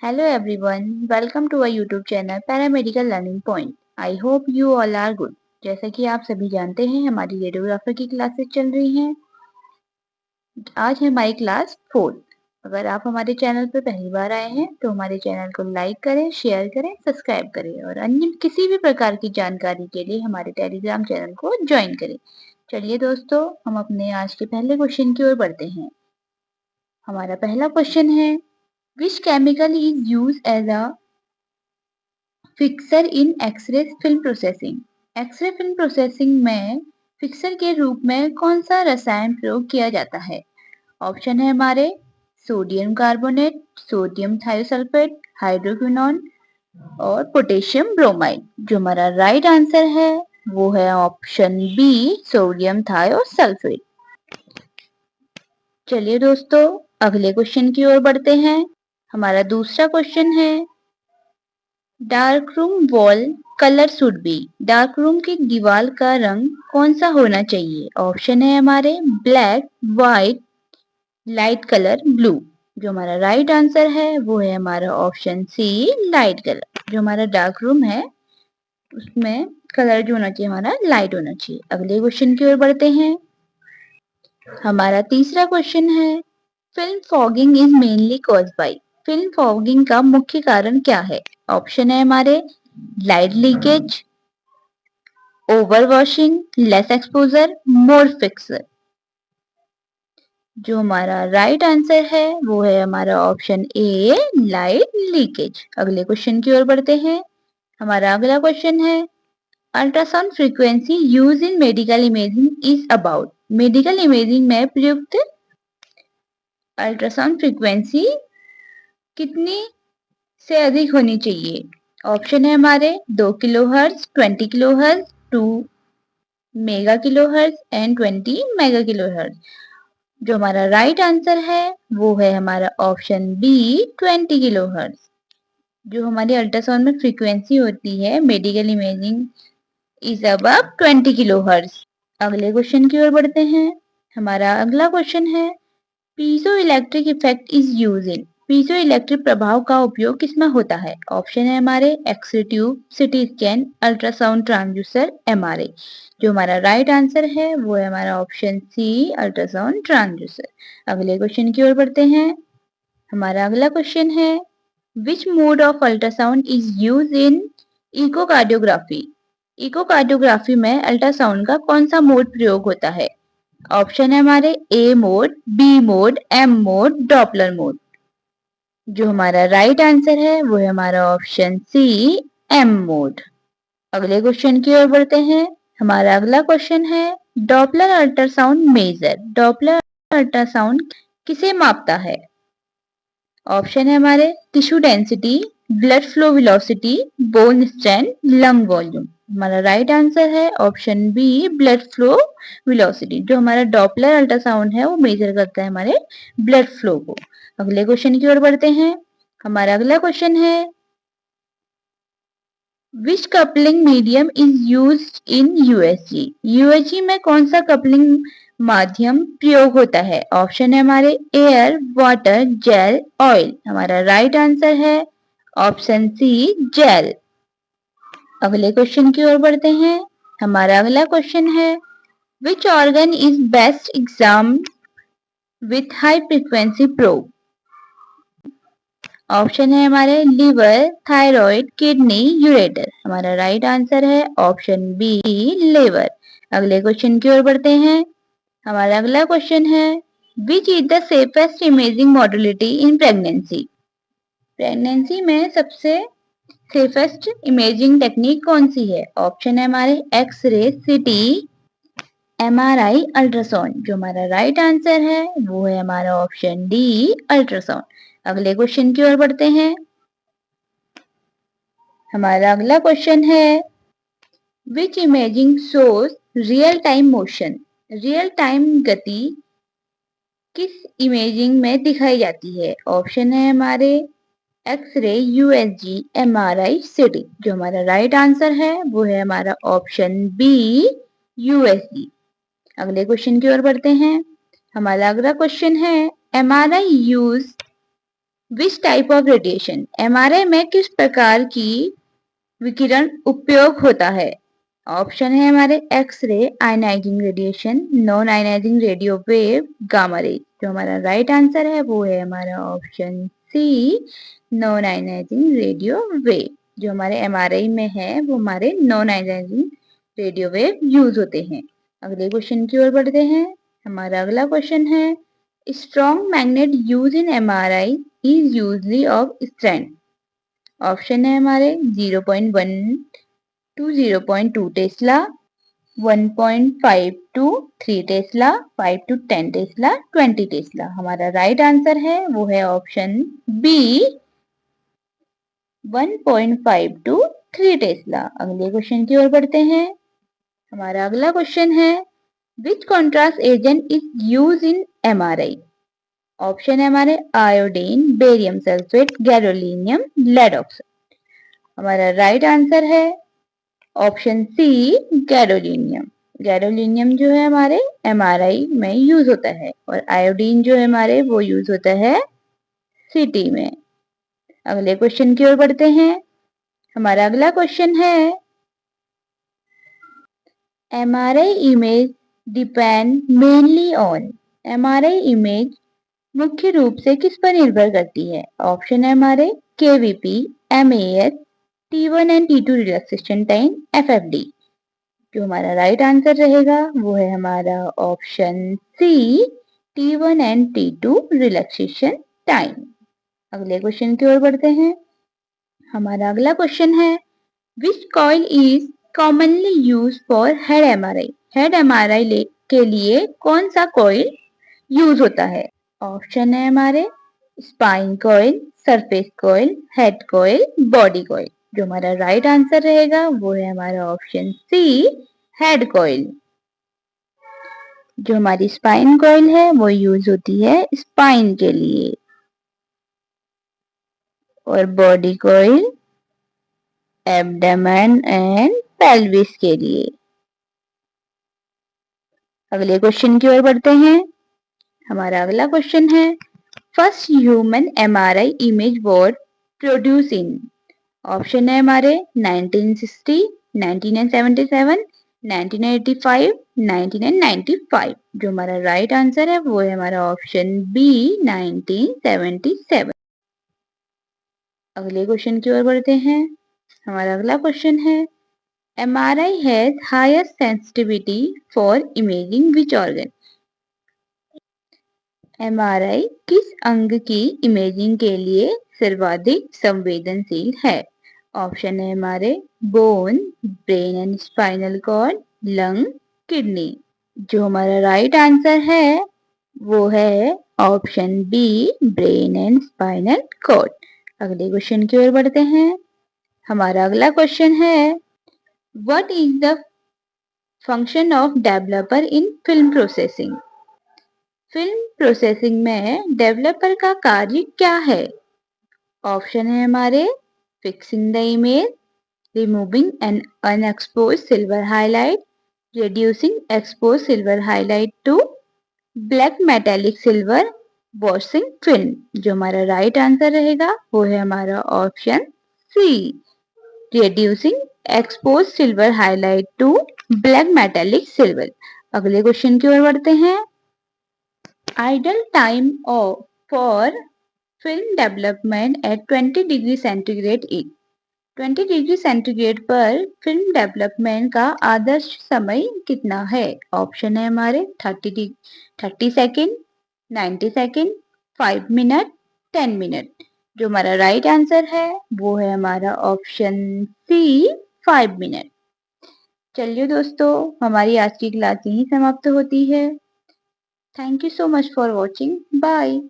Hello everyone, welcome to our YouTube channel Paramedical Learning Point. I hope you all are good. जैसा कि आप सभी जानते हैं हमारी रेडियोग्राफर की क्लासेस चल रही हैं। आज है हमारी क्लास 4। अगर आप हमारे चैनल पर पहली बार आए हैं तो हमारे चैनल को लाइक करें, शेयर करें, सब्सक्राइब करें और अन्य किसी भी प्रकार की जानकारी के लिए हमारे टेलीग्राम चैनल को ज्वाइन करें। चलिए दोस्तों, हम अपने आज के पहले क्वेश्चन की ओर बढ़ते हैं। हमारा पहला क्वेश्चन है, Which chemical is used as a fixer in X-ray film processing? X-ray film processing में फिक्सर के रूप में कौन सा रसायन प्रयोग किया जाता है? ऑप्शन है हमारे sodium carbonate, sodium thiosulphate, hydroquinone और पोटेशियम ब्रोमाइड। जो हमारा राइट आंसर है वो है ऑप्शन बी, सोडियम थायोसल्फेट। चलिए दोस्तों, अगले क्वेश्चन की ओर बढ़ते हैं। हमारा दूसरा क्वेश्चन है, dark room wall colour should be. Dark room की दीवार का रंग कौन सा होना चाहिए? ऑप्शन है हमारे black, white, light colour, blue. जो हमारा राइट आंसर है वो है हमारा ऑप्शन सी, लाइट कलर। जो हमारा डार्क रूम है उसमें कलर जो होना चाहिए हमारा लाइट होना चाहिए। अगले क्वेश्चन की ओर बढ़ते हैं। हमारा तीसरा क्वेश्चन है, film fogging is mainly cause by. Film fogging का मुख्य कारण क्या है? ऑप्शन है हमारे light leakage, over washing, less exposure, more fixer. जो हमारा राइट आंसर है वो है हमारा ऑप्शन ए, लाइट लीकेज। अगले क्वेश्चन की ओर बढ़ते हैं। हमारा अगला क्वेश्चन है, ultrasound frequency use in medical imaging is about. Medical imaging में प्रयुक्त अल्ट्रासाउंड फ्रीक्वेंसी कितनी से अधिक होनी चाहिए? ऑप्शन है हमारे 2 kilohertz, 20 kilohertz, 2 mega kilohertz and 20 mega kilohertz. जो हमारा राइट आंसर है वो है हमारा ऑप्शन बी, 20 किलोहर्ट्ज। जो हमारी अल्ट्रासाउंड में फ्रीक्वेंसी होती है medical imaging is above 20 kilohertz. अगले क्वेश्चन की ओर बढ़ते हैं। हमारा अगला क्वेश्चन है, piezoelectric effect is use in. Piezoelectric प्रभाव का उपयोग किसमें होता है? ऑप्शन है हमारे X-ray tube, CT scan, ultrasound transducer, MRI. जो हमारा राइट आंसर है वो है हमारा ऑप्शन सी, अल्ट्रासाउंड ट्रांसड्यूसर। अगले क्वेश्चन की ओर बढ़ते हैं। हमारा अगला क्वेश्चन है, which mode of ultrasound is use in echocardiography. Echocardiography में अल्ट्रासाउंड का कौन सा मोड प्रयोग होता है? ऑप्शन है हमारे A mode, B mode, M mode, Doppler mode. जो हमारा राइट आंसर है वो है हमारा ऑप्शन सी, एम मोड। अगले क्वेश्चन की ओर बढ़ते हैं। हमारा अगला क्वेश्चन है, Doppler ultrasound measure. Doppler ultrasound किसे मापता है? ऑप्शन है हमारे tissue density, blood flow velocity, bone strength, lung volume. हमारा राइट आंसर है option B, blood flow velocity. जो हमारा डॉपलर अल्ट्रासाउंड है वो मेजर करता है हमारे ब्लड फ्लो को। अगले क्वेश्चन की ओर बढ़ते हैं। हमारा अगला क्वेश्चन है, which coupling medium is used in USG. USG में कौन सा कपलिंग माध्यम प्रयोग होता है? ऑप्शन है हमारे एयर, वाटर, जेल, ऑयल। हमारा राइट आंसर है ऑप्शन सी, जेल। अगले क्वेश्चन की ओर बढ़ते हैं। हमारा अगला क्वेश्चन है, which organ is best exam with high frequency probe. Option है हमारे लिवर, थायराइड, किडनी, यूरेटर। हमारा राइट आंसर है ऑप्शन बी, लिवर। अगले क्वेश्चन की ओर बढ़ते हैं। हमारा अगला क्वेश्चन है, which is the safest imaging modality in pregnancy. Pregnancy में सबसे सेफेस्ट इमेजिंग टेक्निक कौन सी है? ऑप्शन है हमारे एक्सरे, सिटी, एमआरआई, अल्ट्रासाउंड। जो हमारा राइट आंसर है वो है हमारा ऑप्शन डी, अल्ट्रासाउंड। अगले क्वेश्चन की ओर बढ़ते हैं। हमारा अगला क्वेश्चन है, which imaging shows real time motion. Real time गति किस इमेजिंग में दिखाई जाती है? ऑप्शन है हमारे एक्सरे, यूएसजी, एमआरआई, सिटी। जो हमारा राइट आंसर है वो है हमारा ऑप्शन बी, यूएसजी। अगले क्वेश्चन की ओर बढ़ते हैं। हमारा अगला क्वेश्चन है, MRI use which type of radiation, MRI में किस प्रकार की विकिरण उपयोग होता है। ऑप्शन है हमारे X-ray, ionising radiation, non ionising radio wave, gamma ray. जो हमारा राइट आंसर है वो है हमारा option C, non ionising radio wave. जो हमारे एमआरआई में है वो हमारे non ionising radio wave use होते हैं। अगले क्वेश्चन की ओर बढ़ते हैं। हमारा अगला क्वेश्चन है, strong magnet use in MRI is usually of strength. Option है हमारे 0.1 to 0.2 tesla, 1.5 to 3 tesla, 5 to 10 tesla, 20 tesla. हमारा राइट आंसर है वो है ऑप्शन बी, 1.5 टू 3 टेस्ला। अगले क्वेश्चन की ओर बढ़ते हैं। हमारा अगला क्वेश्चन है, which contrast agent is use in MRI. Option है हमारे iodine, barium sulphate, gadolinium, lead oxide. हमारा राइट आंसर है ऑप्शन सी, गैडोलिनियम। गैडोलिनियम जो है हमारे एमआरआई में यूज होता है और आयोडीन जो है हमारे वो यूज होता है सीटी में। अगले क्वेश्चन की ओर बढ़ते हैं। हमारा अगला क्वेश्चन है, MRI image depend mainly on. MRI image मुख्य रूप से किस पर निर्भर करती है। ऑप्शन है हमारे KVP, MAS, T1 and T2 relaxation time, FFD. जो हमारा राइट आंसर रहेगा वो है हमारा option C, T1 and T2 relaxation time. अगले क्वेश्चन की ओर बढ़ते हैं। हमारा अगला क्वेश्चन है, which coil is commonly use for head MRI. Head MRI के लिए कौन सा कॉइल यूज होता है। ऑप्शन है हमारे spine coil, surface coil, head coil, body coil. जो हमारा राइट आंसर रहेगा वो है हमारा ऑप्शन सी, हेड कॉइल। जो हमारी स्पाइन कॉइल है वो यूज होती है स्पाइन के लिए और body coil abdomen and pelvis के लिए। अगले क्वेश्चन की ओर बढ़ते हैं। हमारा अगला क्वेश्चन है, first human MRI image was produce in. Option है हमारे 1960, 1977, 1985, 1995। जो हमारा राइट आंसर है वो है हमारा ऑप्शन बी, 1977। अगले क्वेश्चन की ओर बढ़ते हैं। हमारा अगला क्वेश्चन है, MRI has higher sensitivity for imaging which organ. MRI किस अंग की इमेजिंग के लिए सर्वाधिक संवेदनशील है। ऑप्शन है हमारे bone, brain and spinal cord, lung, kidney. जो हमारा राइट आंसर है वो है option B, brain and spinal cord. अगले क्वेश्चन की ओर बढ़ते हैं। हमारा अगला क्वेश्चन है, what is the function of developer in film processing. Film processing में डेवलपर का कार्य क्या है। ऑप्शन है हमारे fixing the image, removing an unexposed silver highlight, reducing exposed silver highlight to black metallic silver washing film. जो हमारा right answer रहेगा वो है हमारा option C, reducing exposed silver highlight to black metallic silver. अगले question की ओर बढ़ते हैं। Ideal time of for film development at 20 degree centigrade is. 20 degree centigrade पर फिल्म डेवलपमेंट का आदर्श समय कितना है। ऑप्शन है हमारे 30 सेकेंड, 90 सेकेंड, 5 मिनट, 10 मिनट। जो हमारा राइट आंसर है वो है हमारा ऑप्शन सी, 5 मिनट। चलिए दोस्तों, हमारी आज की क्लास यहीं समाप्त होती है। Thank you so much for watching. Bye.